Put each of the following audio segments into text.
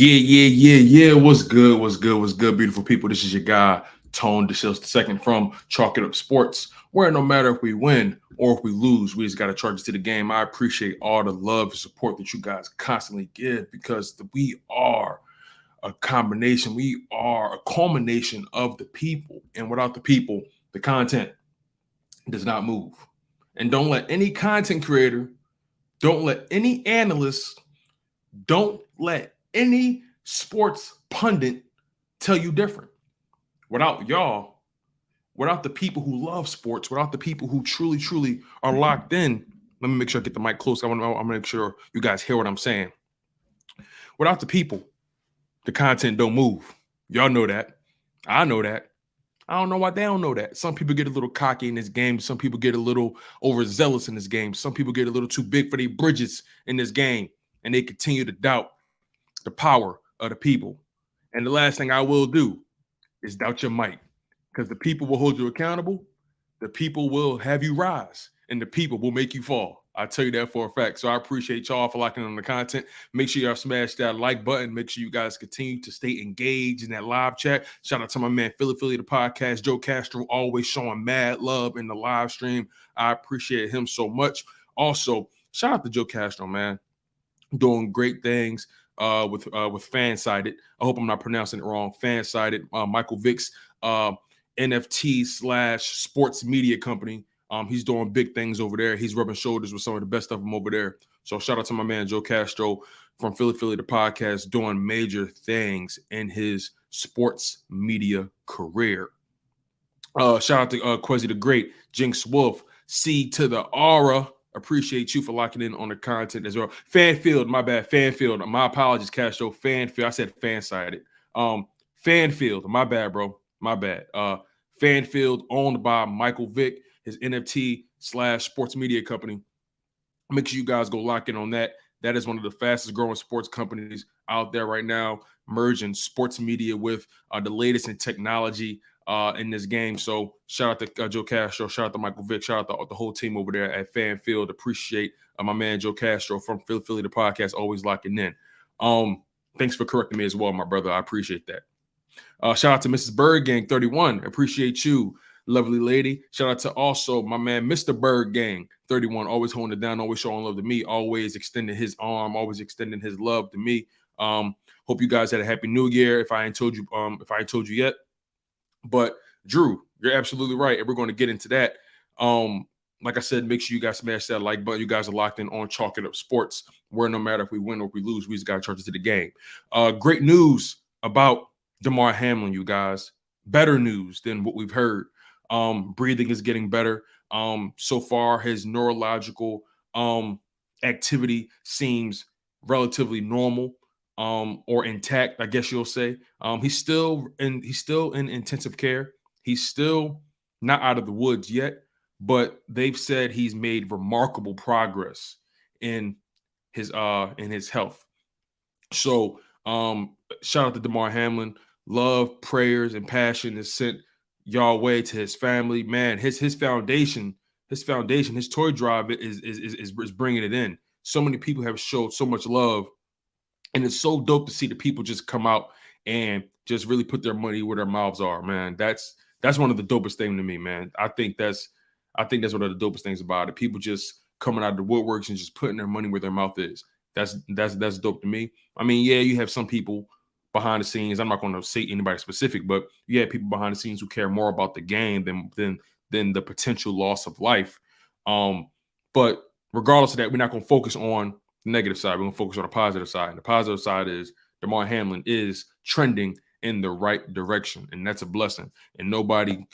Yeah. What's good? What's good, beautiful people? This is your guy, Tone DeShields II from Chalk It Up Sports, where no matter if we win or if we lose, we just got to charge it to the game. I appreciate all the love and support that you guys constantly give because we are a combination. We are a culmination of the people. And without the people, the content does not move. And don't let any content creator, don't let any analyst, don't let any sports pundit tell you different. Without y'all, without the people who love sports, without the people who truly are locked in, let me make sure I get the mic close. I want to make sure you guys hear what I'm saying. Without the people, the content don't move. Y'all know that. I know that. I don't know why they don't know that. Some people get a little cocky in this game. Some people get a little overzealous in this game. Some people get a little too big for their bridges in this game, and they continue to doubt the power of the people. And the last thing I will do is doubt your might, because the people will hold you accountable. The people will have you rise, and the people will make you fall. I tell you that for a fact. So I appreciate y'all for locking on the content. Make sure y'all smash that like button. Make sure you guys continue to stay engaged in that live chat. Shout out to my man Philly the podcast, Joe Castro, always showing mad love in the live stream. I appreciate him so much. Also, shout out to Joe Castro, man, doing great things with Fansided. I hope I'm not pronouncing it wrong. Fansided, Michael Vick's NFT / sports media company. He's doing big things over there. He's rubbing shoulders with some of the best of them over there. So shout out to my man Joe Castro from Philly the podcast, doing major things in his sports media career. Shout out to Quezzy the Great, Jinx Wolf, C to the Aura. Appreciate you for locking in on the content as well. Fanfield, my bad. Fanfield. My apologies, Castro. Fanfield. I said Fansided. Fanfield. My bad, bro. My bad. Fanfield, owned by Michael Vick, his NFT / sports media company. Make sure you guys go lock in on that. That is one of the fastest growing sports companies out there right now, merging sports media with the latest in technology in this game. So shout out to Joe Castro, shout out to Michael Vick, shout out to the whole team over there at Fanfield. Appreciate my man Joe Castro from Philly the podcast, always locking in. Thanks for correcting me as well, my brother. I appreciate that. Shout out to Mrs. Bird Gang 31. Appreciate you, lovely lady. Shout out to also my man Mr. Bird Gang 31, always holding it down, always showing love to me, always extending his arm, always extending his love to me. Hope you guys had a happy new year. If I ain't told you yet. But Drew, you're absolutely right. And we're going to get into that. Like I said, make sure you guys smash that like button. You guys are locked in on Chalk It Up Sports, where no matter if we win or if we lose, we just got to charge it to the game. Great news about Damar Hamlin, you guys. Better news than what we've heard. Breathing is getting better. So far, his neurological activity seems relatively normal or intact, I guess you'll say. He's still in intensive care. He's still not out of the woods yet, but they've said he's made remarkable progress in his health. So shout out to Damar Hamlin. Love, prayers, and passion is sent y'all way to his family. Man, his foundation, his toy drive is bringing it in. So many people have showed so much love, and it's so dope to see the people just come out and just really put their money where their mouths are. Man, that's one of the dopest things to me, man. I think that's one of the dopest things about it. People just coming out of the woodworks and just putting their money where their mouth is. That's dope to me. I mean, yeah, you have some people behind the scenes. I'm not going to say anybody specific, but you have people behind the scenes who care more about the game than the potential loss of life. But regardless of that, we're not going to focus on the negative side. We're going to focus on the positive side. And the positive side is Damar Hamlin is trending in the right direction, and that's a blessing. And nobody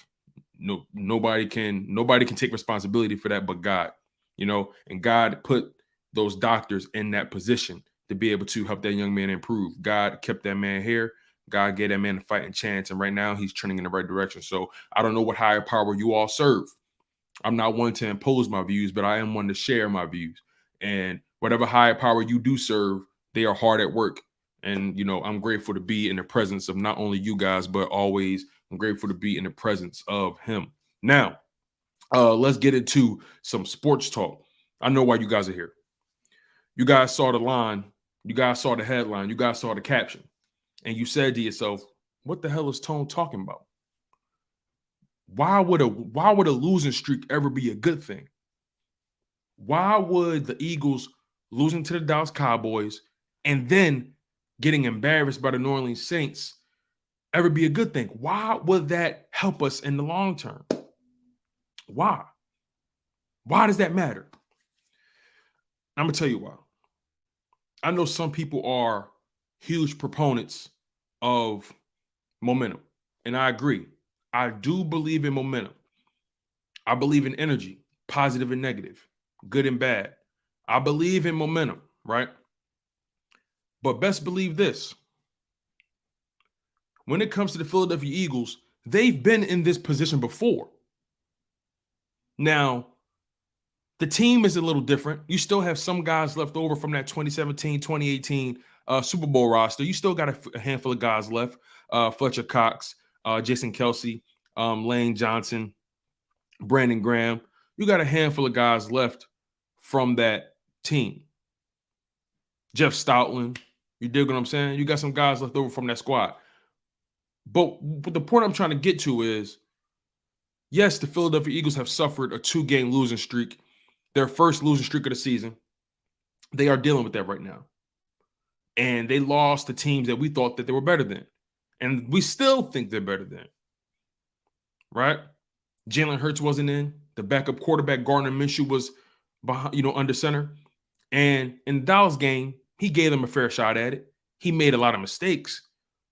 can take responsibility for that but God. And God put those doctors in that position to be able to help that young man improve. God kept that man here. God gave that man a fighting chance, and right now he's trending in the right direction. So I don't know what higher power you all serve. I'm not one to impose my views, but I am one to share my views. And whatever higher power you do serve, they are hard at work. And, I'm grateful to be in the presence of not only you guys, but always I'm grateful to be in the presence of him. Now, let's get into some sports talk. I know why you guys are here. You guys saw the line You guys saw the headline. You guys saw the caption. And you said to yourself, what the hell is Tone talking about? Why would a losing streak ever be a good thing? Why would the Eagles losing to the Dallas Cowboys and then getting embarrassed by the New Orleans Saints ever be a good thing? Why would that help us in the long term? Why? Why does that matter? I'm going to tell you why. I know some people are huge proponents of momentum, and I agree. I do believe in momentum. I believe in energy, positive and negative, good and bad. I believe in momentum, right? But best believe this. When it comes to the Philadelphia Eagles, they've been in this position before. Now, the team is a little different. You still have some guys left over from that 2017, 2018 Super Bowl roster. You still got a handful of guys left. Fletcher Cox, Jason Kelsey, Lane Johnson, Brandon Graham. You got a handful of guys left from that team. Jeff Stoutland. You dig what I'm saying? You got some guys left over from that squad. But the point I'm trying to get to is, yes, the Philadelphia Eagles have suffered a 2-game losing streak. Their first losing streak of the season. They are dealing with that right now. And they lost to teams that we thought that they were better than. And we still think they're better than. Right? Jalen Hurts wasn't in. The backup quarterback, Gardner Minshew, was behind, under center. And in the Dallas game, he gave them a fair shot at it. He made a lot of mistakes,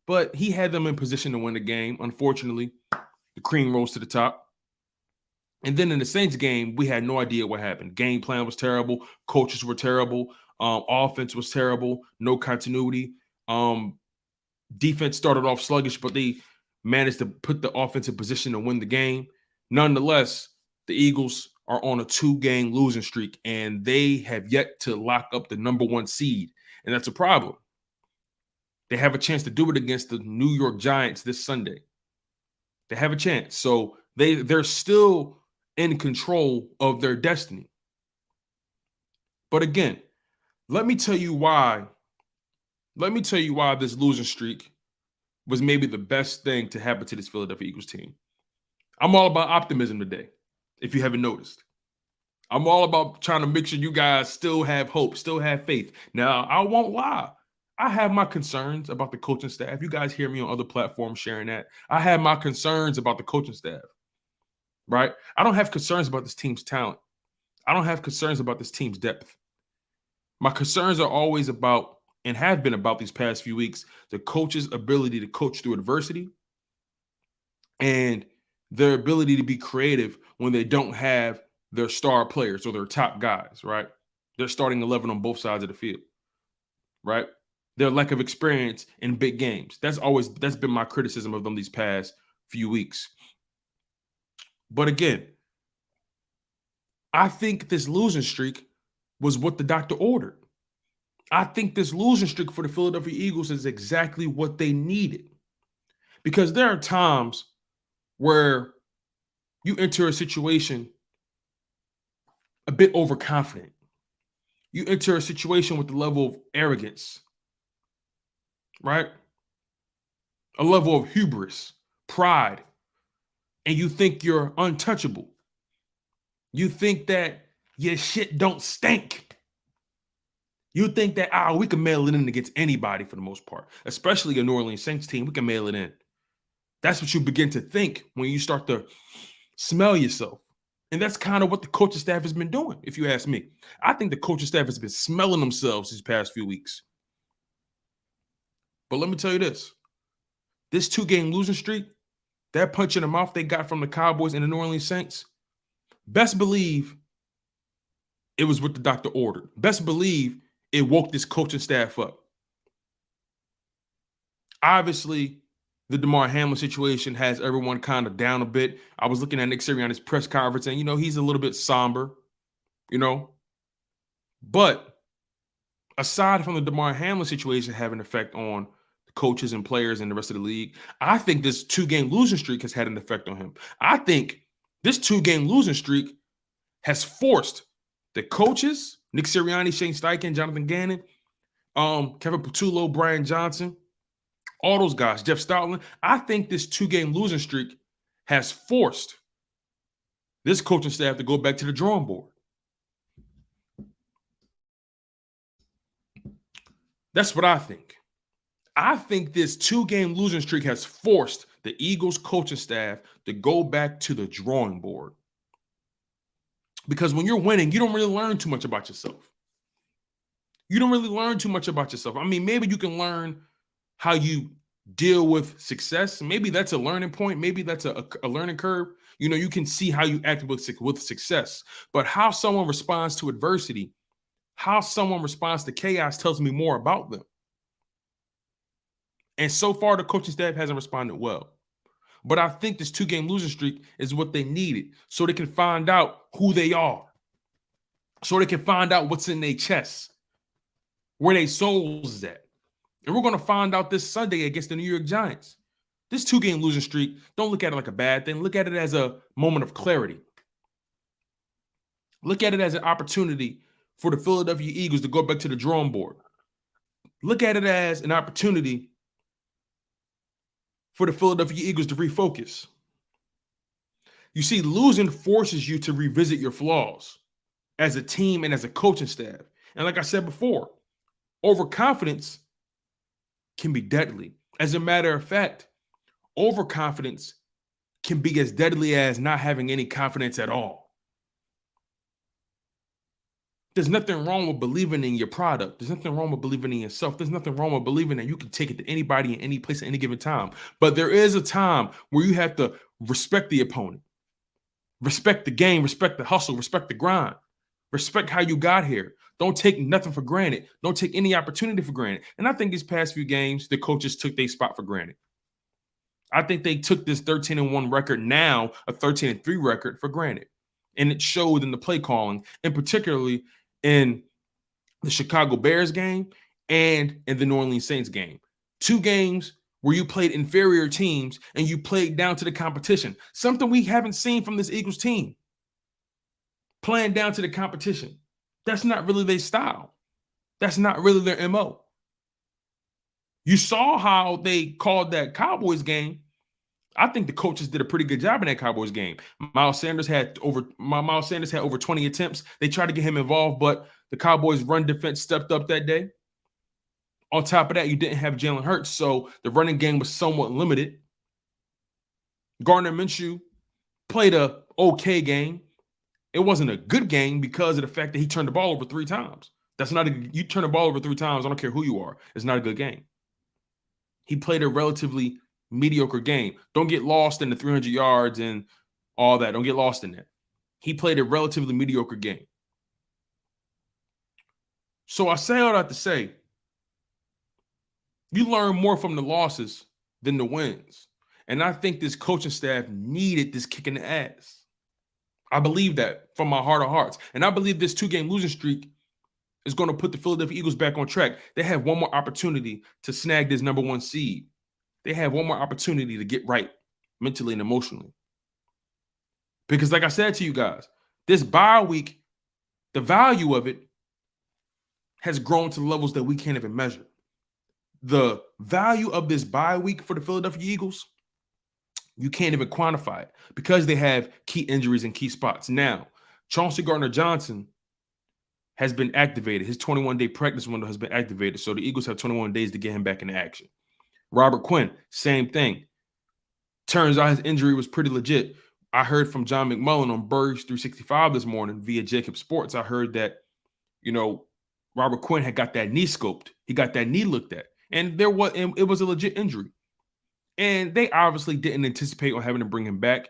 but he had them in position to win the game. Unfortunately, the cream rose to the top. And then in the Saints game, we had no idea what happened. Game plan was terrible. Coaches were terrible. Offense was terrible. No continuity. Defense started off sluggish, but they managed to put the offense in position to win the game. Nonetheless, the Eagles are on a 2-game losing streak, and they have yet to lock up the number 1 seed. And that's a problem. They have a chance to do it against the New York Giants this Sunday. They have a chance. So they're still in control of their destiny. But again, let me tell you why this losing streak was maybe the best thing to happen to this Philadelphia Eagles team. I'm all about optimism today, if you haven't noticed. I'm all about trying to make sure you guys still have hope, still have faith. Now, I won't lie. I have my concerns about the coaching staff. You guys hear me on other platforms sharing that. I have my concerns about the coaching staff. Right? I don't have concerns about this team's talent. I don't have concerns about this team's depth. My concerns are always about, and have been about these past few weeks, the coach's ability to coach through adversity and their ability to be creative when they don't have their star players or their top guys, right? They're starting 11 on both sides of the field, right? Their lack of experience in big games. That's been my criticism of them these past few weeks. But again, I think this losing streak was what the doctor ordered. I think this losing streak for the Philadelphia Eagles is exactly what they needed. Because there are times where you enter a situation a bit overconfident. You enter a situation with a level of arrogance, right? A level of hubris, pride, and you think you're untouchable. You think that your shit don't stink. You think that, we can mail it in against anybody for the most part, especially a New Orleans Saints team. We can mail it in. That's what you begin to think when you start to smell yourself. And that's kind of what the coaching staff has been doing, if you ask me. I think the coaching staff has been smelling themselves these past few weeks. But let me tell you this. This 2-game losing streak, that punch in the mouth they got from the Cowboys and the New Orleans Saints, best believe it was what the doctor ordered. Best believe it woke this coaching staff up. Obviously, the Damar Hamlin situation has everyone kind of down a bit. I was looking at Nick Sirianni's press conference, and, he's a little bit somber, But aside from the Damar Hamlin situation having an effect on the coaches and players and the rest of the league, I think this 2-game losing streak has had an effect on him. I think this 2-game losing streak has forced the coaches, Nick Sirianni, Shane Steichen, Jonathan Gannon, Kevin Patullo, Brian Johnson, all those guys, Jeff Stoutland. I think this 2-game losing streak has forced this coaching staff to go back to the drawing board. That's what I think. I think this 2-game losing streak has forced the Eagles coaching staff to go back to the drawing board. Because when you're winning, you don't really learn too much about yourself. You don't really learn too much about yourself. I mean, maybe you can learn how you deal with success. Maybe that's a learning point. Maybe that's a learning curve. You know, you can see how you act with success. But how someone responds to adversity, how someone responds to chaos tells me more about them. And so far, the coaching staff hasn't responded well. But I think this 2-game losing streak is what they needed so they can find out who they are, so they can find out what's in their chests, where their souls is at. And we're going to find out this Sunday against the New York Giants. This 2-game losing streak, don't look at it like a bad thing. Look at it as a moment of clarity. Look at it as an opportunity for the Philadelphia Eagles to go back to the drawing board. Look at it as an opportunity for the Philadelphia Eagles to refocus. You see, losing forces you to revisit your flaws as a team and as a coaching staff. And like I said before, overconfidence can be deadly. As a matter of fact, overconfidence can be as deadly as not having any confidence at all. There's nothing wrong with believing in your product. There's nothing wrong with believing in yourself. There's nothing wrong with believing that you can take it to anybody in any place at any given time. But there is a time where you have to respect the opponent, respect the game, respect the hustle, respect the grind, respect how you got here. Don't take nothing for granted. Don't take any opportunity for granted. And I think these past few games, the coaches took their spot for granted. I think they took this 13-1 record, now a 13-3 record, for granted. And it showed in the play calling, and particularly in the Chicago Bears game and in the New Orleans Saints game. 2 games where you played inferior teams and you played down to the competition. Something we haven't seen from this Eagles team. Playing down to the competition. That's not really their style. That's not really their MO. You saw how they called that Cowboys game. I think the coaches did a pretty good job in that Cowboys game. Miles Sanders had over 20 attempts. They tried to get him involved, but the Cowboys' run defense stepped up that day. On top of that, you didn't have Jalen Hurts, so the running game was somewhat limited. Gardner Minshew played a okay game. It wasn't a good game because of the fact that he turned the ball over 3 times. You turn the ball over 3 times, I don't care who you are. It's not a good game. He played a relatively mediocre game. Don't get lost in the 300 yards and all that. Don't get lost in that. He played a relatively mediocre game. So I say all that to say, you learn more from the losses than the wins. And I think this coaching staff needed this kick in the ass. I believe that from my heart of hearts. And I believe this 2-game losing streak is going to put the Philadelphia Eagles back on track. They have one more opportunity to snag this #1 seed. They have one more opportunity to get right mentally and emotionally. Because like I said to you guys, this bye week, the value of it has grown to levels that we can't even measure. The value of this bye week for the Philadelphia Eagles, you can't even quantify it because they have key injuries in key spots. Now, Chauncey Gardner-Johnson has been activated. His 21-day practice window has been activated, so the Eagles have 21 days to get him back into action. Robert Quinn, same thing. Turns out his injury was pretty legit. I heard from John McMullen on Verge 365 this morning via Jacob Sports. I heard that, Robert Quinn had got that knee scoped. He got that knee looked at. And it was a legit injury. And they obviously didn't anticipate on having to bring him back.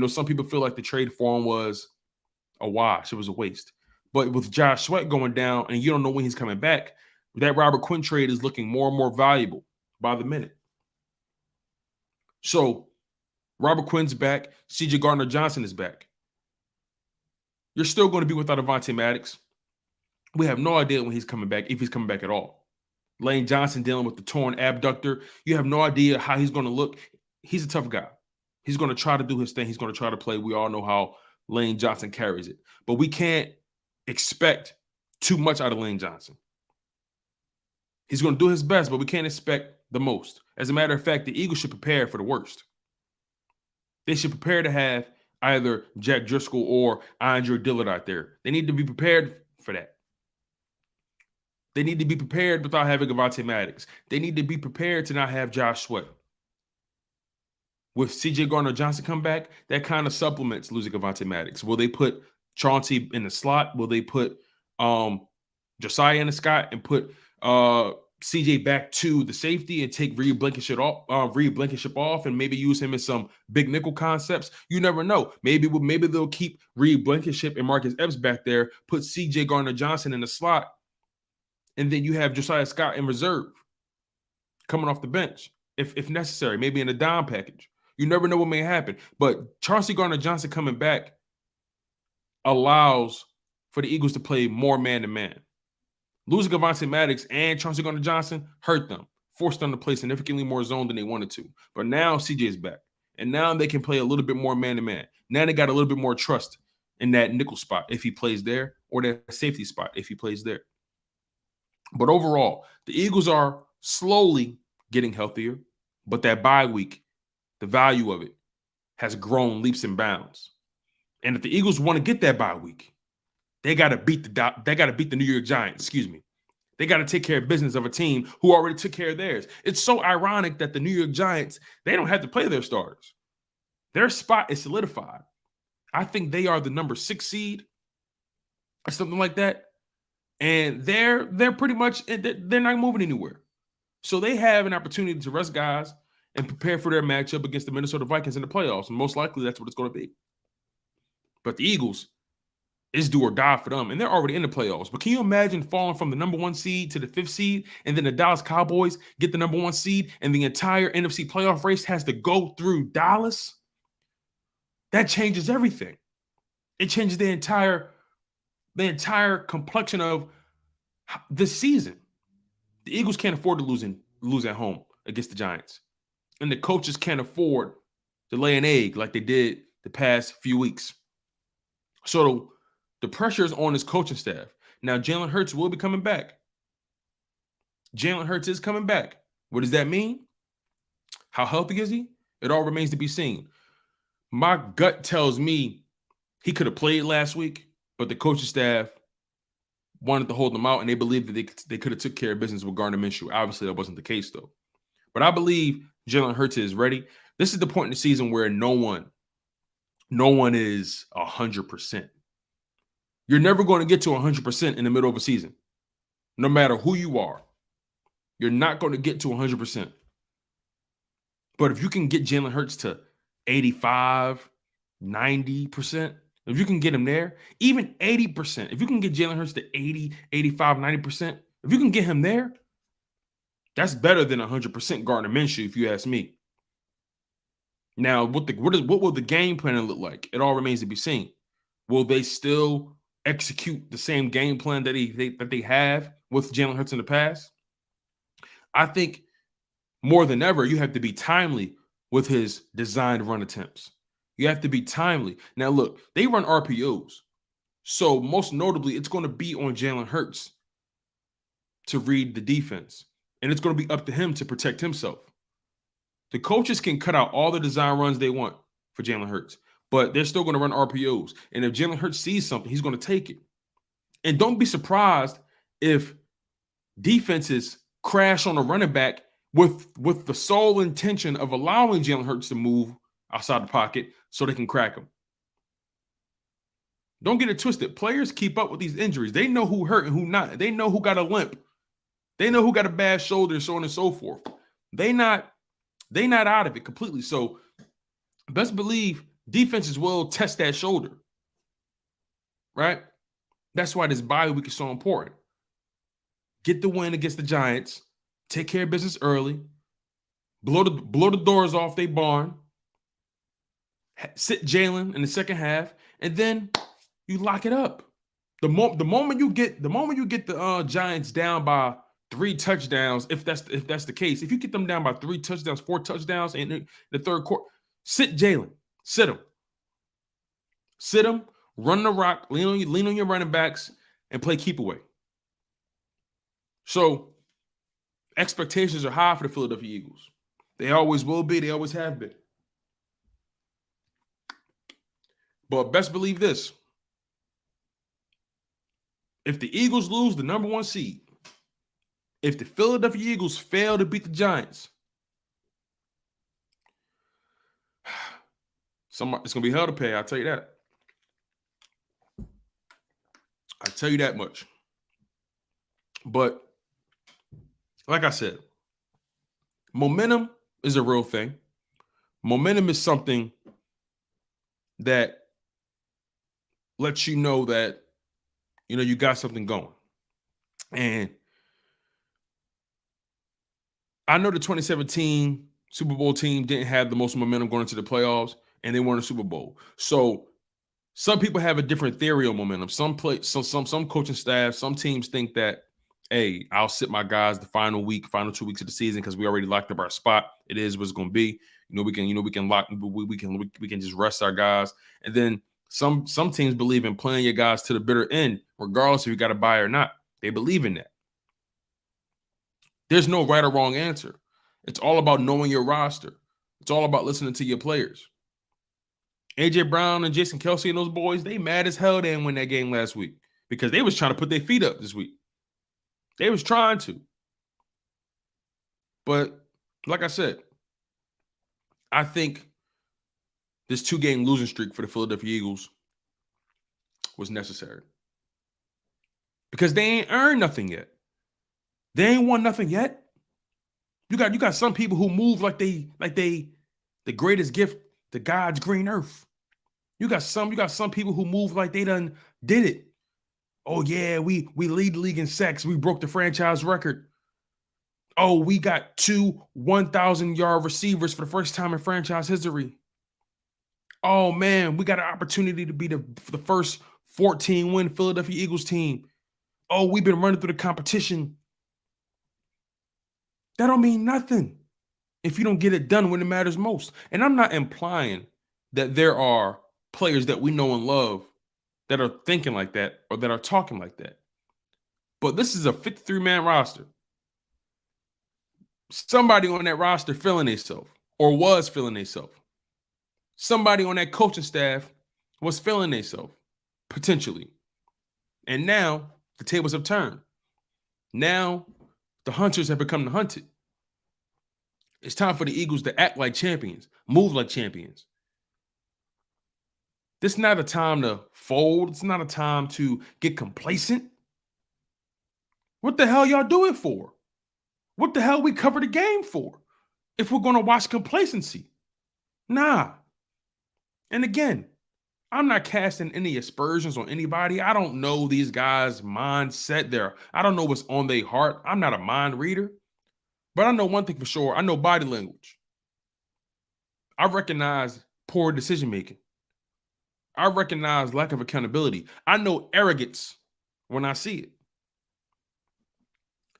Some people feel like the trade for him was a wash. It was a waste. But with Josh Sweat going down and you don't know when he's coming back, that Robert Quinn trade is looking more and more valuable by the minute. So Robert Quinn's back. C.J. Gardner-Johnson is back. You're still going to be without Avonte Maddox. We have no idea when he's coming back, if he's coming back at all. Lane Johnson dealing with the torn abductor. You have no idea how he's going to look. He's a tough guy. He's going to try to do his thing. He's going to try to play. We all know how Lane Johnson carries it. But we can't expect too much out of Lane Johnson. He's going to do his best, but we can't expect the most. As a matter of fact, the Eagles should prepare for the worst. They should prepare to have either Jack Driscoll or Andre Dillard out there. They need to be prepared for that. They need to be prepared without having Avonte Maddox. They need to be prepared to not have Josh Sweat. With C.J. Gardner-Johnson come back, that kind of supplements losing Avonte Maddox. Will they put Chauncey in the slot? Will they put Josiah in the slot and put C.J. back to the safety and take Reed Blankenship off and maybe use him in some big nickel concepts? You never know. Maybe they'll keep Reed Blankenship and Marcus Epps back there, put C.J. Gardner-Johnson in the slot, and then you have Josiah Scott in reserve coming off the bench if necessary, maybe in a dime package. You never know what may happen. But Chauncey Gardner-Johnson coming back allows for the Eagles to play more man-to-man. Losing Avonte Maddox and Chauncey Gardner-Johnson hurt them, forced them to play significantly more zone than they wanted to. But now CJ is back, and now they can play a little bit more man-to-man. Now they got a little bit more trust in that nickel spot if he plays there, or that safety spot if he plays there. But overall, the Eagles are slowly getting healthier, but that bye week, the value of it has grown leaps and bounds. And if the Eagles want to get that bye week, they got to beat the New York Giants. They got to take care of business of a team who already took care of theirs. It's so ironic that the New York Giants, they don't have to play their starters. Their spot is solidified. I think they are the number 6 seed or something like that. And they're pretty much, they're not moving anywhere. So they have an opportunity to rest guys and prepare for their matchup against the Minnesota Vikings in the playoffs. And most likely that's what it's going to be. But the Eagles, it's do or die for them. And they're already in the playoffs. But can you imagine falling from the number 1 seed to the 5th seed, and then the Dallas Cowboys get the number 1 seed, and the entire NFC playoff race has to go through Dallas? That changes everything. It changes the entire complexion of this season. The Eagles can't afford to lose at home against the Giants. And the coaches can't afford to lay an egg like they did the past few weeks. So the pressure is on his coaching staff. Now, Jalen Hurts will be coming back. Jalen Hurts is coming back. What does that mean? How healthy is he? It all remains to be seen. My gut tells me he could have played last week, but the coaching staff wanted to hold him out, and they believed that they could have took care of business with Gardner Minshew. Obviously, that wasn't the case, though. But I believe Jalen Hurts is ready. This is the point in the season where no one is 100%. You're never going to get to 100% in the middle of a season. No matter who you are, you're not going to get to 100%. But if you can get Jalen Hurts to 85, 90%, if you can get him there, even 80%, if you can get Jalen Hurts to 80, 85, 90%, if you can get him there, that's better than 100% Gardner Minshew, if you ask me. Now, what will the game plan look like? It all remains to be seen. Will they still execute the same game plan that they have with Jalen Hurts in the past? I think more than ever, you have to be timely with his designed run attempts. You have to be timely. Now, look, they run RPOs. So most notably, it's going to be on Jalen Hurts to read the defense. And it's going to be up to him to protect himself. The coaches can cut out all the design runs they want for Jalen Hurts, but they're still going to run RPOs. And if Jalen Hurts sees something, he's going to take it. And don't be surprised if defenses crash on a running back with the sole intention of allowing Jalen Hurts to move outside the pocket so they can crack him. Don't get it twisted. Players keep up with these injuries. They know who hurt and who not. They know who got a limp. They know who got a bad shoulder, so on and so forth. They not out of it completely. So best believe defenses will test that shoulder. Right? That's why this bye week is so important. Get the win against the Giants. Take care of business early. Blow the doors off their barn. Sit Jalen in the second half, and then you lock it up. The moment you get the Giants down by 3 touchdowns, if that's the case, if you get them down by 3 touchdowns, 4 touchdowns in the third quarter, sit Jalen, sit him, run the rock, lean on your running backs, and play keep away. So Expectations are high for the Philadelphia Eagles. They always will be. They always have been. But best believe this. If the Eagles lose the number 1 seed, if the Philadelphia Eagles fail to beat the Giants, it's going to be hell to pay. I'll tell you that. I tell you that much. But like I said, momentum is a real thing. Momentum is something that lets you know that, you got something going. And I know the 2017 Super Bowl team didn't have the most momentum going into the playoffs, and they won a Super Bowl. So some people have a different theory on momentum. Some coaching staff, some teams think that, hey, I'll sit my guys the final 2 weeks of the season because we already locked up our spot. It is what it's going to be. We can just rest our guys. And then some teams believe in playing your guys to the bitter end, regardless if you got to buy or not. They believe in that. There's no right or wrong answer. It's all about knowing your roster. It's all about listening to your players. A.J. Brown and Jason Kelce and those boys, they mad as hell they didn't win that game last week because they was trying to put their feet up this week. They was trying to. But like I said, I think this 2-game losing streak for the Philadelphia Eagles was necessary because they ain't earned nothing yet. They ain't won nothing yet. You got some people who move like they the greatest gift to God's green earth. You got some people who move like they done did it. Oh yeah, we lead the league in sacks. We broke the franchise record. Oh, we got 2 1,000-yard receivers for the first time in franchise history. Oh man, we got an opportunity to be the first 14-win Philadelphia Eagles team. Oh, we've been running through the competition. That don't mean nothing if you don't get it done when it matters most. And I'm not implying that there are players that we know and love that are thinking like that or that are talking like that. But this is a 53-man roster. Somebody on that roster feeling themselves or was feeling themselves. Somebody on that coaching staff was feeling themselves, potentially. And now the tables have turned. Now the hunters have become the hunted. It's time for the Eagles to act like champions, move like champions. This is not a time to fold. It's not a time to get complacent. What the hell y'all do it for? What the hell we cover the game for? If we're going to watch complacency. Nah. And again, I'm not casting any aspersions on anybody. I don't know these guys' mindset there. I don't know what's on their heart. I'm not a mind reader. But I know one thing for sure. I know body language. I recognize poor decision-making. I recognize lack of accountability. I know arrogance when I see it.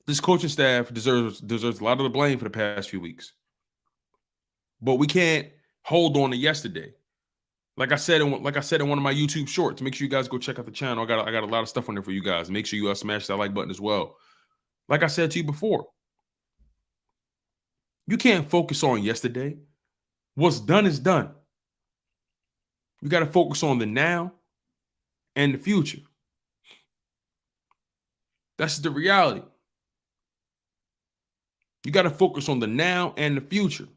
This coaching staff deserves a lot of the blame for the past few weeks. But we can't hold on to yesterday. Like I said in one of my YouTube shorts, make sure you guys go check out the channel. I got a lot of stuff on there for you guys. Make sure you smash that like button as well. Like I said to you before, you can't focus on yesterday. What's done is done. You got to focus on the now and the future. That's the reality. You got to focus on the now and the future.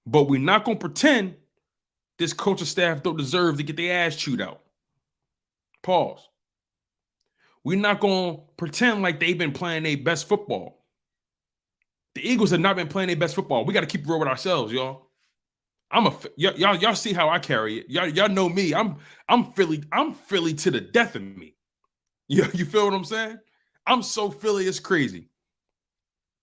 But we're not going to pretend this coaching staff don't deserve to get their ass chewed out. Pause. We're not going to pretend like they've been playing their best football. The Eagles have not been playing their best football. We got to keep real with ourselves, y'all. Y'all see how I carry it. Y'all know me. I'm Philly to the death of me. You feel what I'm saying? I'm so Philly, it's crazy.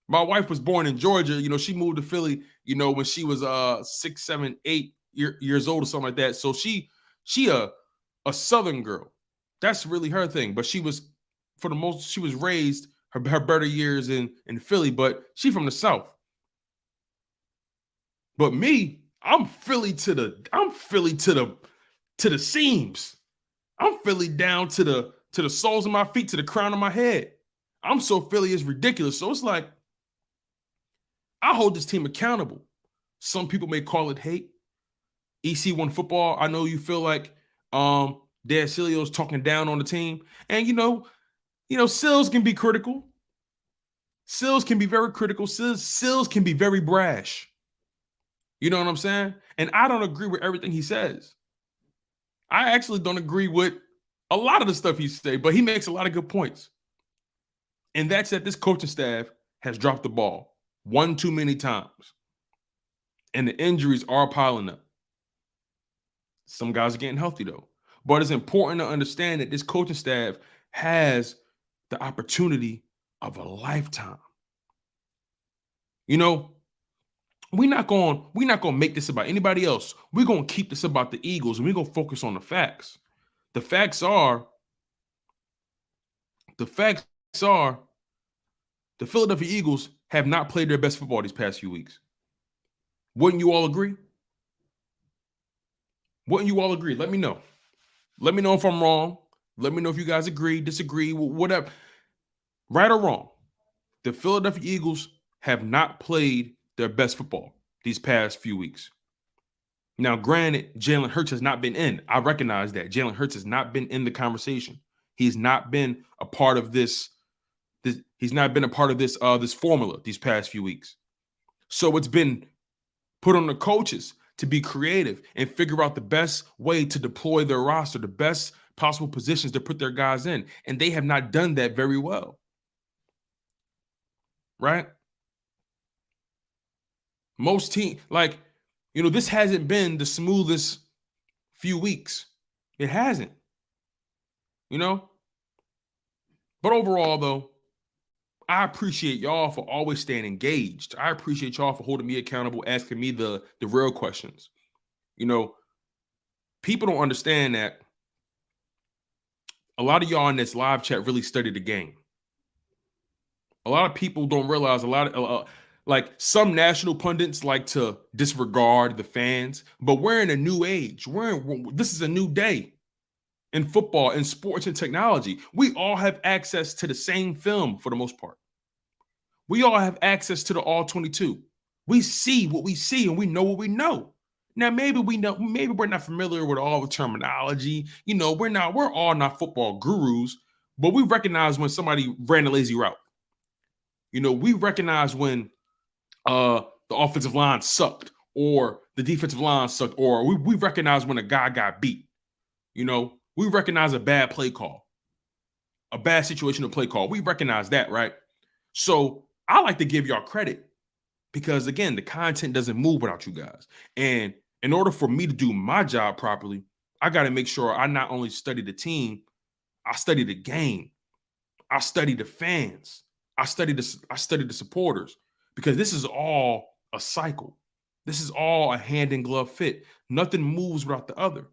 My wife was born in Georgia. She moved to Philly, when she was 6, 7, 8 years old or something like that. So she a Southern girl. That's really her thing. But she was raised her better years in Philly, but she from the South. But me, I'm Philly to the seams. I'm Philly down to the soles of my feet, to the crown of my head. I'm so Philly is ridiculous. So it's like, I hold this team accountable. Some people may call it hate. EC1 football, I know you feel like DeShields talking down on the team. And Sills can be critical. Sills can be very critical. Sills can be very brash. You know what I'm saying? And I don't agree with everything he says. I actually don't agree with a lot of the stuff he says, but he makes a lot of good points. And that's that this coaching staff has dropped the ball one too many times. And the injuries are piling up. Some guys are getting healthy, though. But it's important to understand that this coaching staff has the opportunity of a lifetime. We're not gonna make this about anybody else. We're gonna keep this about the Eagles, and we're gonna focus on the facts. The facts are the Philadelphia Eagles have not played their best football these past few weeks. Wouldn't you all agree? Wouldn't you all agree? Let me know. Let me know if I'm wrong. Let me know if you guys agree, disagree, whatever. Right or wrong, the Philadelphia Eagles have not played their best football these past few weeks. Now, granted, Jalen Hurts has not been in. I recognize that. Jalen Hurts has not been in the conversation. He's not been a part of this. He's not been a part of this formula these past few weeks. So it's been put on the coaches to be creative and figure out the best way to deploy their roster, the best possible positions to put their guys in. And they have not done that very well. Right? Most teams, this hasn't been the smoothest few weeks. It hasn't. But overall, though, I appreciate y'all for always staying engaged. I appreciate y'all for holding me accountable, asking me the real questions. People don't understand that a lot of y'all in this live chat really study the game. A lot of people don't realize some national pundits like to disregard the fans, but we're in a new age. This is a new day in football, in sports, and technology. We all have access to the same film for the most part. We all have access to the all 22. We see what we see and we know what we know. Now, maybe we're not familiar with all the terminology. We're all not football gurus, but we recognize when somebody ran a lazy route. We recognize when the offensive line sucked or the defensive line sucked, or we recognize when a guy got beat. We recognize a bad play call, a bad situational play call. We recognize that, right? So I like to give y'all credit because, again, the content doesn't move without you guys. And in order for me to do my job properly, I got to make sure I not only study the team, I study the game. I study the fans. I study the supporters, because this is all a cycle. This is all a hand in glove fit. Nothing moves without the other.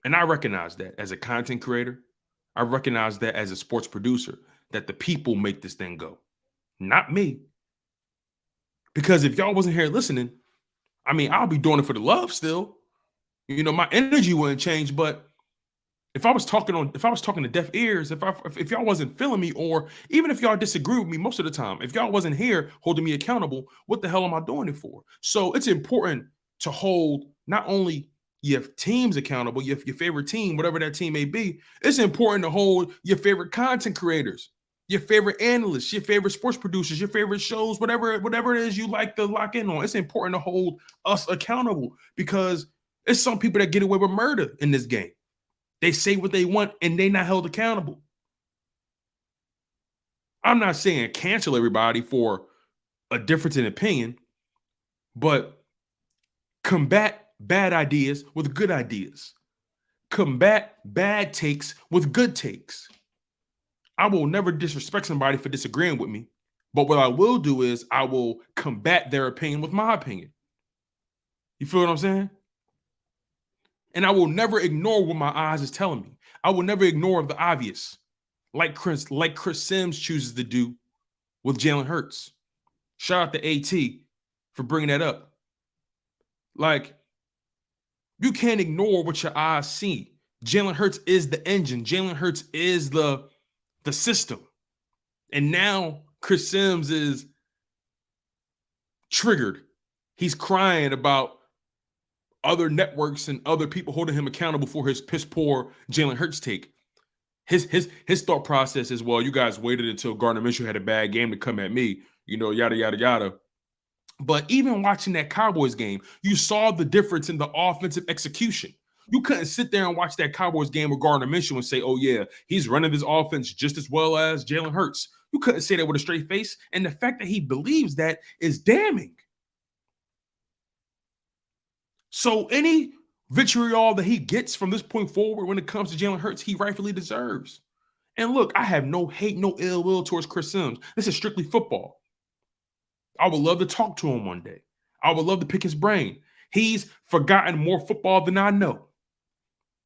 And I recognize that as a content creator. I recognize that as a sports producer, that the people make this thing go, not me. Because if y'all wasn't here listening, I'll be doing it for the love still. My energy wouldn't change, but if I was talking to deaf ears, if y'all wasn't feeling me, or even if y'all disagree with me most of the time, if y'all wasn't here holding me accountable, what the hell am I doing it for? So it's important to hold not only your teams accountable, your favorite team, whatever that team may be. It's important to hold your favorite content creators, your favorite analysts, your favorite sports producers, your favorite shows, whatever it is you like to lock in on. It's important to hold us accountable, because it's some people that get away with murder in this game. They say what they want and they not held accountable. I'm not saying cancel everybody for a difference in opinion, but combat bad ideas with good ideas. Combat bad takes with good takes. I will never disrespect somebody for disagreeing with me, but what I will do is I will combat their opinion with my opinion. You feel what I'm saying? And I will never ignore what my eyes is telling me. I will never ignore the obvious, like Chris Sims chooses to do with Jalen Hurts. Shout out to AT for bringing that up. You can't ignore what your eyes see. Jalen Hurts is the engine. Jalen Hurts is the the system. And now Chris Sims is triggered. He's crying about other networks and other people holding him accountable for his piss poor Jalen Hurts take. His thought process is, well, you guys waited until Gardner Minshew had a bad game to come at me, yada, yada, yada. But even watching that Cowboys game, you saw the difference in the offensive execution. You couldn't sit there and watch that Cowboys game with Gardner Minshew and say, oh, yeah, he's running this offense just as well as Jalen Hurts. You couldn't say that with a straight face. And the fact that he believes that is damning. So any vitriol that he gets from this point forward when it comes to Jalen Hurts, he rightfully deserves. And look, I have no hate, no ill will towards Chris Sims. This is strictly football. I would love to talk to him one day. I would love to pick his brain. He's forgotten more football than I know.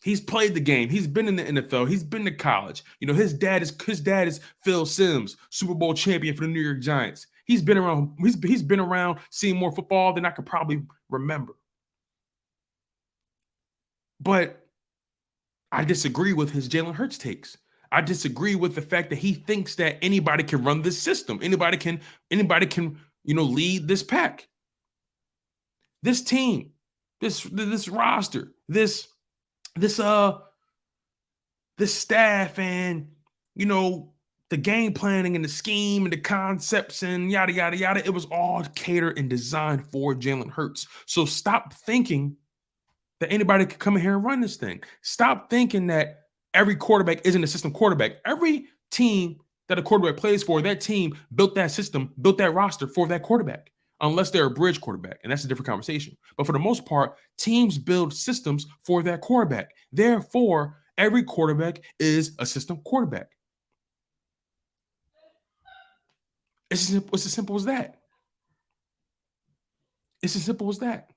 He's played the game. He's been in the NFL. He's been to college. His dad is Phil Simms, Super Bowl champion for the New York Giants. He's been around. He's been around seeing more football than I could probably remember. But I disagree with his Jalen Hurts takes. I disagree with the fact that he thinks that anybody can run this system. Anybody can, lead this pack. This team, this roster, this staff, and the game planning and the scheme and the concepts and yada yada yada. It was all catered and designed for Jalen Hurts. So stop thinking that anybody could come in here and run this thing. Stop thinking that every quarterback isn't a system quarterback. Every team that a quarterback plays for, that team built that system, built that roster for that quarterback, unless they're a bridge quarterback, and that's a different conversation. But for the most part, teams build systems for that quarterback. Therefore, every quarterback is a system quarterback. It's as simple as that. It's as simple as that.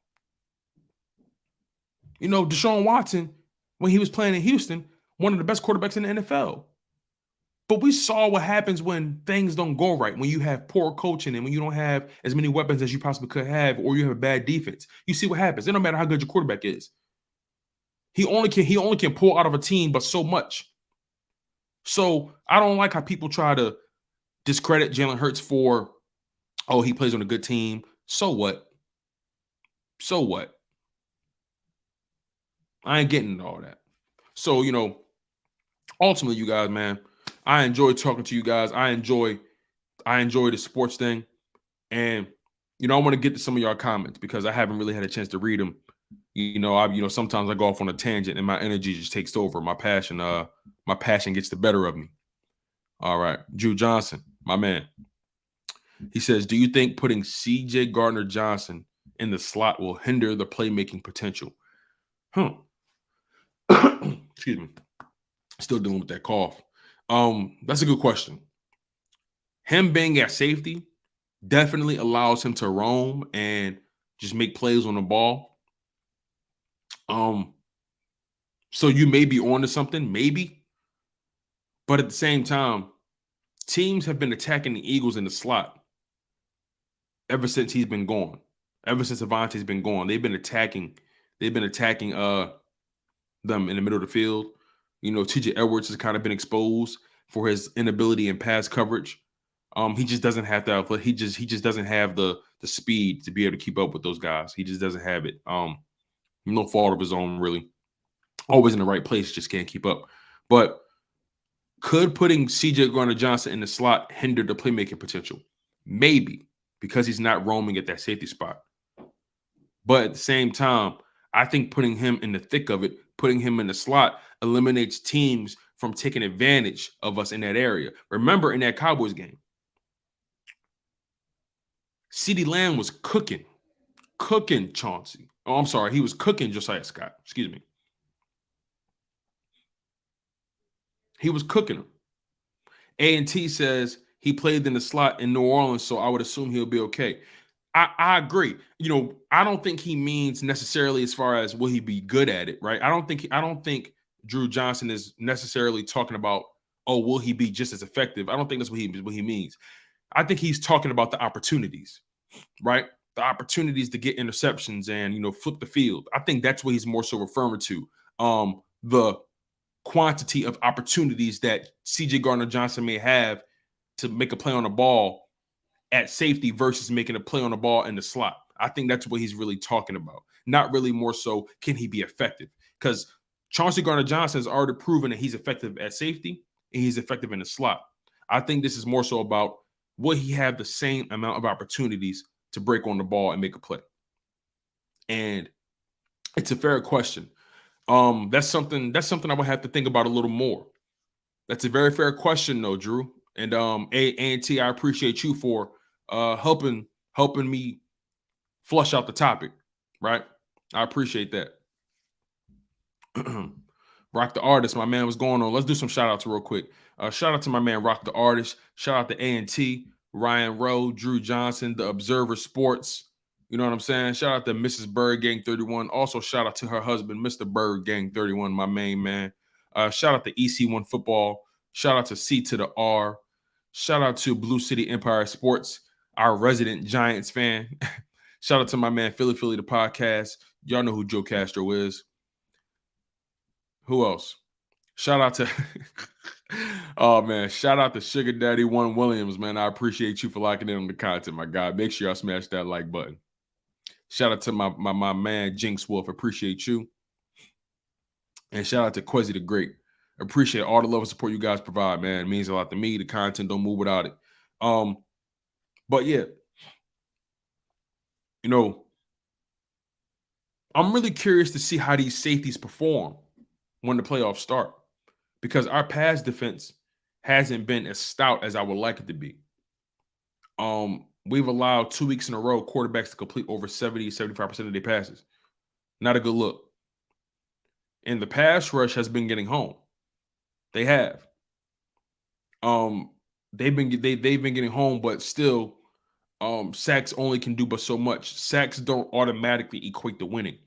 Deshaun Watson, when he was playing in Houston, one of the best quarterbacks in the NFL. But we saw what happens when things don't go right, when you have poor coaching and when you don't have as many weapons as you possibly could have, or you have a bad defense. You see what happens. It don't matter how good your quarterback is. He only can pull out of a team, but so much. So I don't like how people try to discredit Jalen Hurts for, oh, he plays on a good team. So what? So what? I ain't getting into all that. So, ultimately, you guys, man, I enjoy talking to you guys. I enjoy the sports thing. And, I want to get to some of y'all comments because I haven't really had a chance to read them. Sometimes I go off on a tangent and my energy just takes over. My passion gets the better of me. All right. Drew Johnson, my man. He says, do you think putting CJ Gardner-Johnson in the slot will hinder the playmaking potential? Excuse me. Still dealing with that cough. That's a good question. Him being at safety definitely allows him to roam and just make plays on the ball. So you may be on to something, maybe. But at the same time, teams have been attacking the Eagles in the slot ever since he's been gone. Ever since Avante's been gone, they've been attacking them in the middle of the field. TJ Edwards has kind of been exposed for his inability in pass coverage. He just doesn't have that. He just doesn't have the speed to be able to keep up with those guys. He just doesn't have it. No fault of his own, really. Always in the right place, just can't keep up. But could putting CJ Gardner-Johnson in the slot hinder the playmaking potential? Maybe, because he's not roaming at that safety spot. But at the same time, I think putting him in the thick of it, putting him in the slot, eliminates teams from taking advantage of us in that area. Remember, in that Cowboys game, CeeDee Lamb was cooking Chauncey. Oh, I'm sorry. He was cooking Josiah Scott. Excuse me. He was cooking him. A&T says he played in the slot in New Orleans, so I would assume he'll be okay. I agree. I don't think he means necessarily as far as will he be good at it, right? I don't think Drew Johnson is necessarily talking about, oh, will he be just as effective? I don't think that's what he means. I think he's talking about the opportunities, right? The opportunities to get interceptions and, flip the field. I think that's what he's more so referring to. quantity of opportunities that C.J. Gardner-Johnson may have to make a play on the ball at safety versus making a play on the ball in the slot. I think that's what he's really talking about. Not really more so, can he be effective? Because Chauncey Gardner-Johnson has already proven that he's effective at safety and he's effective in the slot. I think this is more so about, will he have the same amount of opportunities to break on the ball and make a play? And it's a fair question. That's something I would have to think about a little more. That's a very fair question, though, Drew. And A&T, I appreciate you for helping me flush out the topic, right? I appreciate that. Rock the Artist, my man, what's going on? Let's do some shout outs real quick. Shout out to my man Rock the Artist. Shout out to A&T, Ryan Rowe, Drew Johnson, The Observer Sports. You know what I'm saying? Shout out to Mrs. Bird Gang 31. Also, shout out to her husband, Mr. Bird Gang 31, my main man. Shout out to EC1 Football. Shout out to C to the R. Shout out to Blue City Empire Sports, our resident Giants fan. Shout out to my man Philly the podcast. Y'all know who Joe Castro is. Who else? Shout out to oh man, shout out to Sugar Daddy 1 Williams, man. I appreciate you for locking in on the content, my guy. Make sure y'all smash that like button. Shout out to my man Jinx Wolf. Appreciate you. And shout out to Quezzy the Great. Appreciate all the love and support you guys provide, man. It means a lot to me. The content don't move without it. But yeah, you know, I'm really curious to see how these safeties perform when the playoffs start, because our pass defense hasn't been as stout as I would like it to be. We've allowed 2 weeks in a row quarterbacks to complete over 70-75% of their passes. Not a good look. And the pass rush has been getting home. They have. They've been getting home, but still, sacks only can do but so much. Sacks don't automatically equate to winning.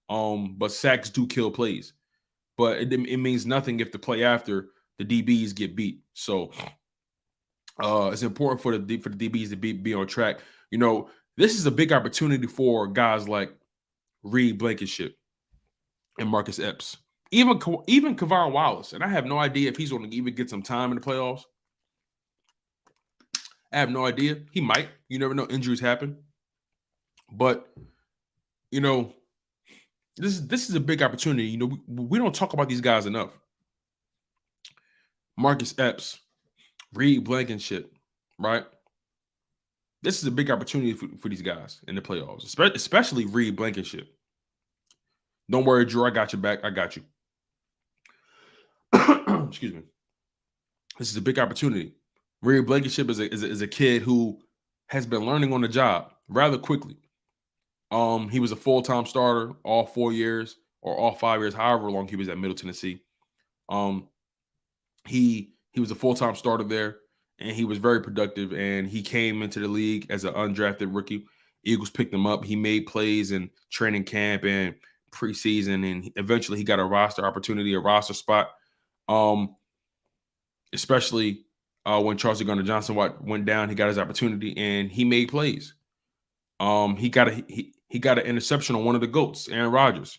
But sacks do kill plays. But it means nothing if the play after the DBs get beat. So it's important for the DBs to be on track. You know, this is a big opportunity for guys like Reed Blankenship and Marcus Epps. Even Kavon Wallace. And I have no idea if he's going to even get some time in the playoffs. I have no idea. He might. You never know. Injuries happen. But, you know, this is a big opportunity. You know, we don't talk about these guys enough. Marcus Epps, Reed Blankenship, right? This is a big opportunity for these guys in the playoffs, especially Reed Blankenship. Don't worry, Drew. I got your back. I got you. Excuse me. This is a big opportunity. Reed Blankenship is a kid who has been learning on the job rather quickly. He was a full-time starter all 4 years or all 5 years, however long he was at Middle Tennessee. He was a full-time starter there, and he was very productive. And he came into the league as an undrafted rookie. Eagles picked him up. He made plays in training camp and preseason, and eventually he got a roster opportunity, a roster spot. Especially when Chauncey Gardner-Johnson went down, he got his opportunity and he made plays. He got an interception on one of the GOATs, Aaron Rodgers,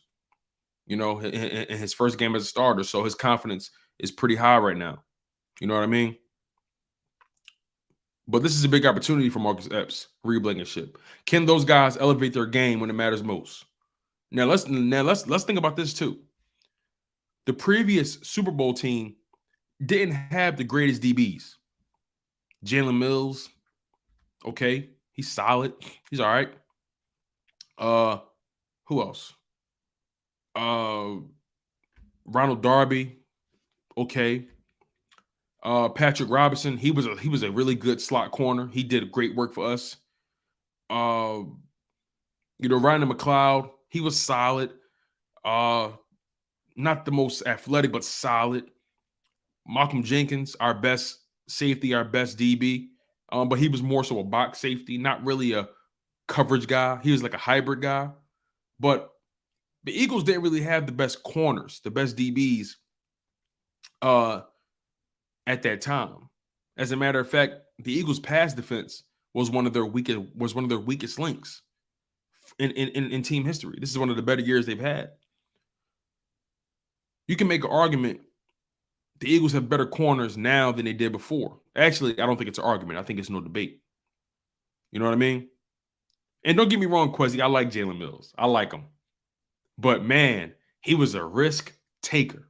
you know, in his first game as a starter. So his confidence is pretty high right now. You know what I mean? But this is a big opportunity for Marcus Epps, Reed Blankenship. Can those guys elevate their game when it matters most? Now let's think about this too. The previous Super Bowl team didn't have the greatest DBs. Jalen Mills, okay, he's solid. He's all right. Who else? Ronald Darby, okay. Patrick Robinson, he was a really good slot corner. He did great work for us. You know, Ryan McLeod, he was solid. Not the most athletic, but solid. Malcolm Jenkins, our best safety, our best DB. But he was more so a box safety, not really a coverage guy. He was like a hybrid guy. But the Eagles didn't really have the best corners, the best DBs at that time. As a matter of fact, the Eagles' pass defense was one of their weakest links in team history. This is one of the better years they've had. You can make an argument the Eagles have better corners now than they did before. Actually, I don't think it's an argument. I think it's no debate. You know what I mean? And don't get me wrong, Quezzy, I like Jalen Mills. I like him. But man, he was a risk taker.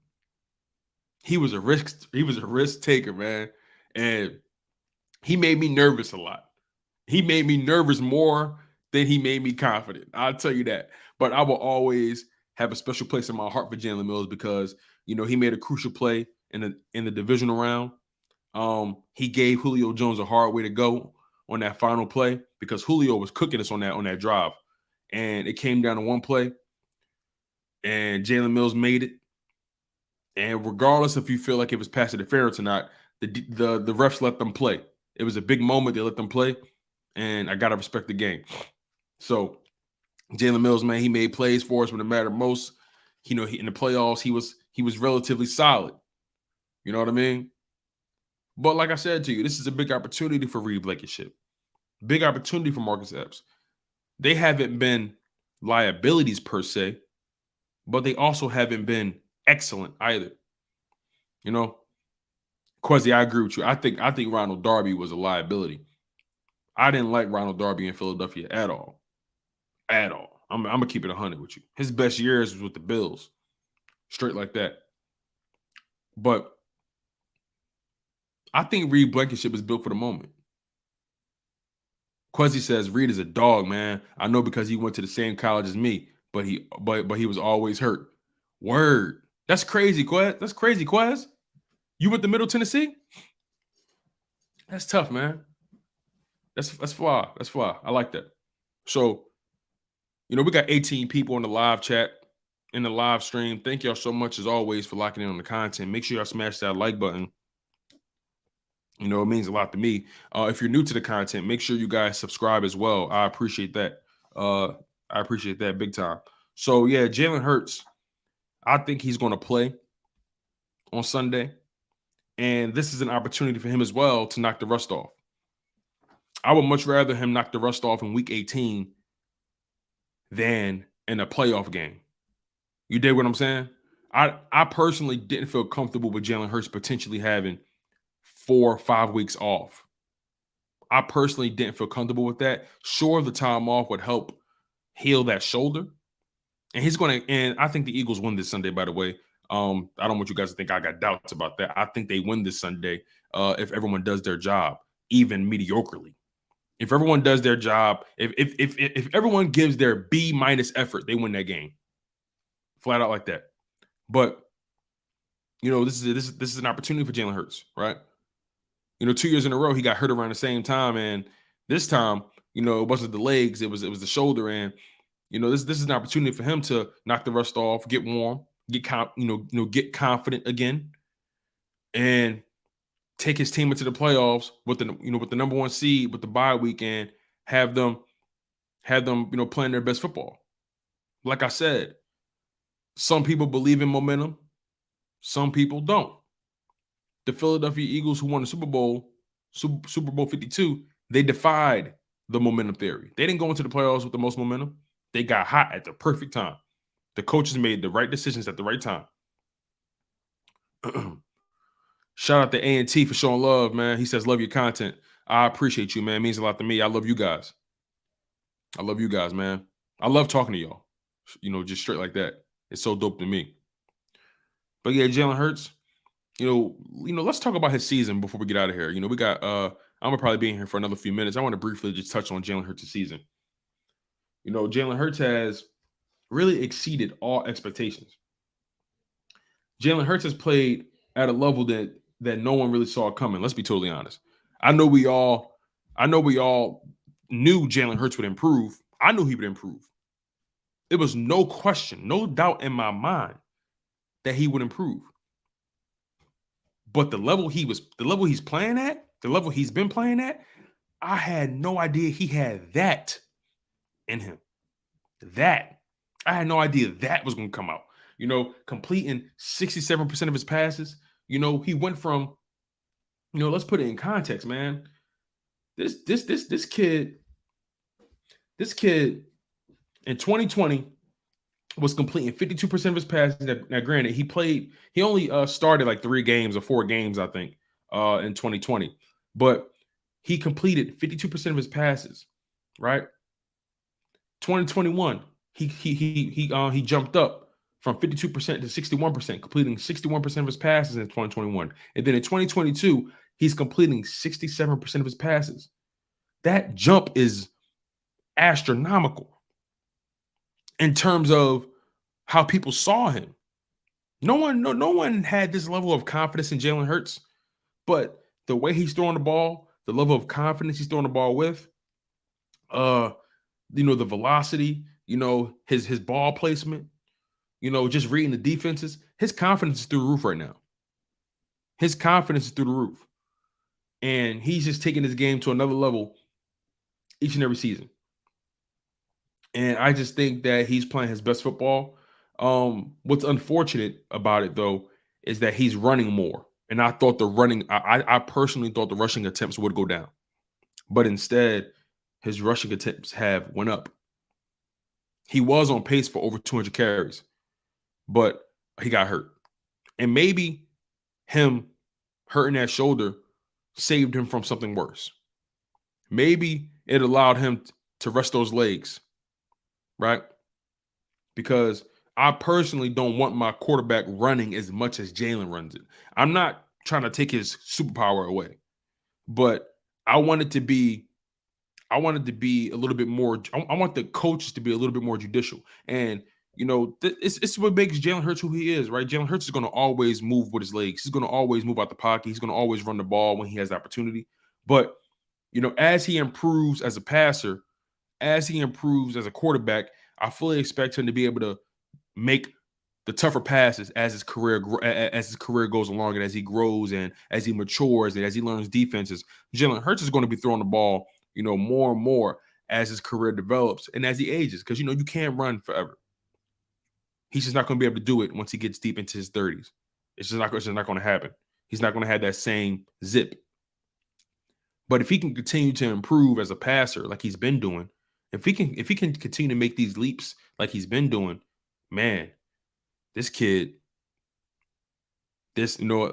He was a risk taker, man. And he made me nervous a lot. He made me nervous more than he made me confident. I'll tell you that. But I will always have a special place in my heart for Jalen Mills because he made a crucial play in the divisional round. He gave Julio Jones a hard way to go on that final play because Julio was cooking us on that drive, and it came down to one play, and Jalen Mills made it. And regardless if you feel like it was pass interference or not, the refs let them play. It was a big moment. They let them play, and I gotta respect the game. So Jalen Mills, man, he made plays for us when it mattered most. In the playoffs, he was relatively solid. You know what I mean? But like I said to you, this is a big opportunity for Reed Blankenship. Big opportunity for Marcus Epps. They haven't been liabilities per se, but they also haven't been excellent either. Quezzy, I agree with you. I think Ronald Darby was a liability. I didn't like Ronald Darby in Philadelphia at all. At all. I'm gonna keep it 100 with you. His best years was with the Bills. Straight like that. But I think Reed Blankenship is built for the moment. Quezzy says Reed is a dog, man. I know because he went to the same college as me, but he was always hurt. Word. That's crazy, Quez. That's crazy, Quez. You went to Middle Tennessee? That's tough, man. That's fly. That's fly. I like that. So, we got 18 people in the live chat, in the live stream. Thank y'all so much, as always, for locking in on the content. Make sure y'all smash that like button. It means a lot to me. If you're new to the content, make sure you guys subscribe as well. I appreciate that. I appreciate that big time. So, yeah, Jalen Hurts, I think he's going to play on Sunday. And this is an opportunity for him as well to knock the rust off. I would much rather him knock the rust off in Week 18 than in a playoff game. You dig what I'm saying? I personally didn't feel comfortable with Jalen Hurts potentially having 4 or 5 weeks off. I personally didn't feel comfortable with that. Sure, the time off would help heal that shoulder. And I think the Eagles win this Sunday, by the way. I don't want you guys to think I got doubts about that. I think they win this Sunday if everyone does their job, even mediocrely. If everyone does their job, if everyone gives their B- effort, they win that game. Flat out like that. But this is an opportunity for Jalen Hurts, right? 2 years in a row he got hurt around the same time, and this time, it wasn't the legs, it was the shoulder, and this is an opportunity for him to knock the rust off, get warm, get confident again, and take his team into the playoffs with the number 1 seed with the bye week and have them playing their best football. Like I said, some people believe in momentum, some people don't. The Philadelphia Eagles, who won the Super Bowl 52, they defied the momentum theory. They didn't go into the playoffs with the most momentum. They got hot at the perfect time. The coaches made the right decisions at the right time. Shout out to A&T for showing love, man. He says, love your content. I appreciate you, man. It means a lot to me. I love you guys. I love you guys, man. I love talking to y'all. Just straight like that. It's so dope to me. But yeah, Jalen Hurts, let's talk about his season before we get out of here. We got I'm gonna probably be in here for another few minutes. I want to briefly just touch on Jalen Hurts' season. Jalen Hurts has really exceeded all expectations. Jalen Hurts has played at a level that no one really saw coming. Let's be totally honest. I know we all knew Jalen Hurts would improve. I knew he would improve. There was no question, no doubt in my mind that he would improve. But the level he's playing at, the level he's been playing at, I had no idea he had that in him. I had no idea that was going to come out. Completing 67% of his passes. He went from, let's put it in context, man. This kid in 2020 was completing 52% of his passes. Now, granted, he only started like 3 games or 4 games, I think, in 2020, but he completed 52% of his passes, right? 2021, he jumped up from 52% to 61%, completing 61% of his passes in 2021. And then in 2022, he's completing 67% of his passes. That jump is astronomical in terms of how people saw him. No one had this level of confidence in Jalen Hurts, but the way he's throwing the ball, the level of confidence he's throwing the ball with, uh, the velocity, his ball placement, just reading the defenses, his confidence is through the roof right now. His confidence is through the roof. And he's just taking his game to another level each and every season. And I just think that he's playing his best football. What's unfortunate about it, though, is that he's running more. And I thought I personally thought the rushing attempts would go down. But instead, his rushing attempts have went up. He was on pace for over 200 carries, but he got hurt. And maybe him hurting that shoulder saved him from something worse. Maybe it allowed him to rest those legs, right? Because I personally don't want my quarterback running as much as Jalen runs it. I'm not trying to take his superpower away, but I want it to be a little bit more. I want the coaches to be a little bit more judicial. And it's what makes Jalen Hurts who he is, right? Jalen Hurts is going to always move with his legs. He's going to always move out the pocket. He's going to always run the ball when he has the opportunity. But as he improves as a passer, as he improves as a quarterback, I fully expect him to be able to make the tougher passes as his career goes along, and as he grows and as he matures and as he learns defenses. Jalen Hurts is going to be throwing the ball, more and more as his career develops and as he ages, because you can't run forever. He's just not going to be able to do it once he gets deep into his 30s. It's just not going to happen. He's not going to have that same zip. But if he can continue to improve as a passer like he's been doing, if he can continue to make these leaps like he's been doing, man, this kid, I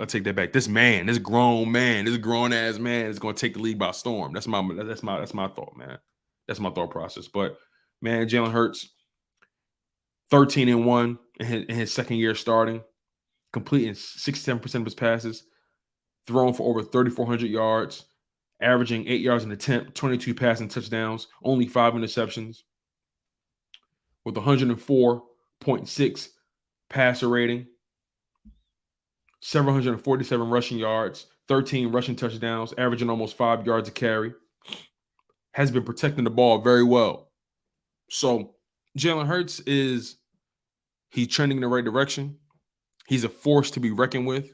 take that back. This grown ass man is going to take the league by storm. That's my thought, man. That's my thought process. But man, Jalen Hurts, 13-1 in his second year starting, completing 67% of his passes, throwing for over 3,400 yards, averaging 8 yards an attempt, 22 passing touchdowns, only 5 interceptions, with 104.6 passer rating, 747 rushing yards, 13 rushing touchdowns, averaging almost 5 yards a carry. Has been protecting the ball very well. So Jalen Hurts he's trending in the right direction. He's a force to be reckoned with.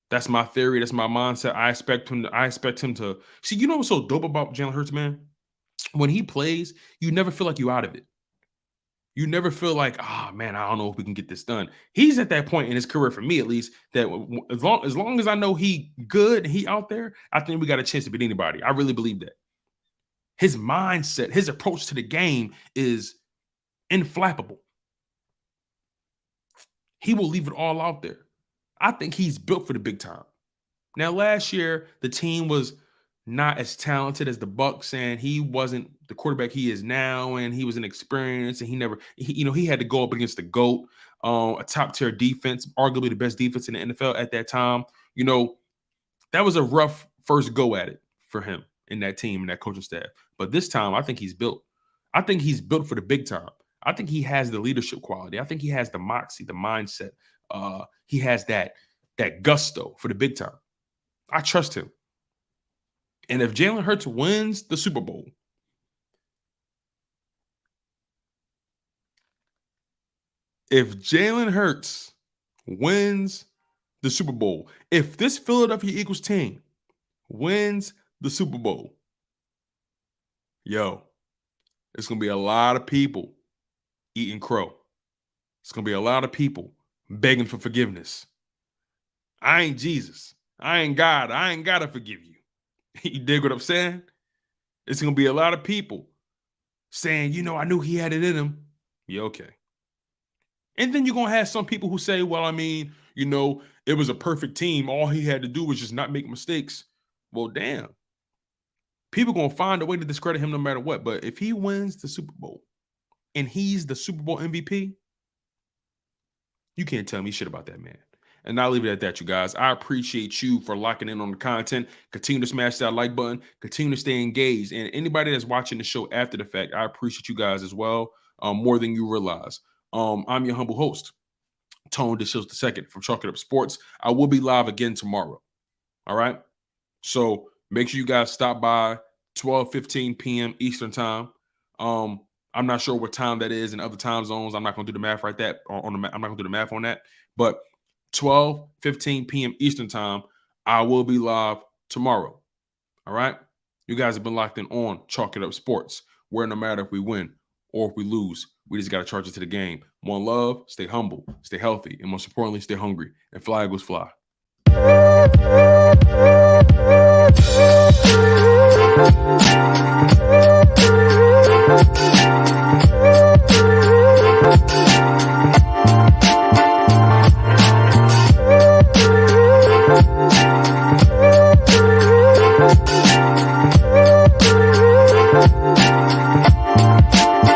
That's my theory. That's my mindset. I expect him to see. What's so dope about Jalen Hurts, man? When he plays, you never feel like you're out of it. You never feel like, man, I don't know if we can get this done. He's at that point in his career, for me at least, that as long as I know he good, he out there, I think we got a chance to beat anybody. I really believe that. His mindset, his approach to the game is inflappable. He will leave it all out there. I think he's built for the big time. Now, last year, the team was not as talented as the Bucs, and he wasn't the quarterback he is now, and he was inexperienced, and he had to go up against the GOAT, a top-tier defense, arguably the best defense in the NFL at that time. That was a rough first go at it for him and that team and that coaching staff. But this time, I think he's built. I think he's built for the big time. I think he has the leadership quality. I think he has the moxie, the mindset. He has that gusto for the big time. I trust him. And if Jalen Hurts wins the Super Bowl, if this Philadelphia Eagles team wins the Super Bowl, it's going to be a lot of people eating crow. It's going to be a lot of people begging for forgiveness. I ain't Jesus. I ain't God. I ain't got to forgive you. You dig what I'm saying? It's going to be a lot of people saying, I knew he had it in him. Yeah, okay. And then you're going to have some people who say, well, I mean, you know, it was a perfect team. All he had to do was just not make mistakes. Well, damn. People going to find a way to discredit him no matter what. But if he wins the Super Bowl and he's the Super Bowl MVP, you can't tell me shit about that man. And I'll leave it at that, you guys. I appreciate you for locking in on the content. Continue to smash that like button. Continue to stay engaged. And anybody that's watching the show after the fact, I appreciate you guys as well, more than you realize. I'm your humble host, Tone DeShields II from Chalk It Up Sports. I will be live again tomorrow. All right? So make sure you guys stop by 12:15 p.m. Eastern time. I'm not sure what time that is in other time zones. I'm not going to do the math right that I'm not going to do the math on that. But 12:15 p.m. Eastern time, I will be live tomorrow. All right? You guys have been locked in on Chalk It Up Sports, where no matter if we win or if we lose, we just got to charge it to the game. One love, stay humble, stay healthy, and most importantly, stay hungry. And fly, Eagles, fly.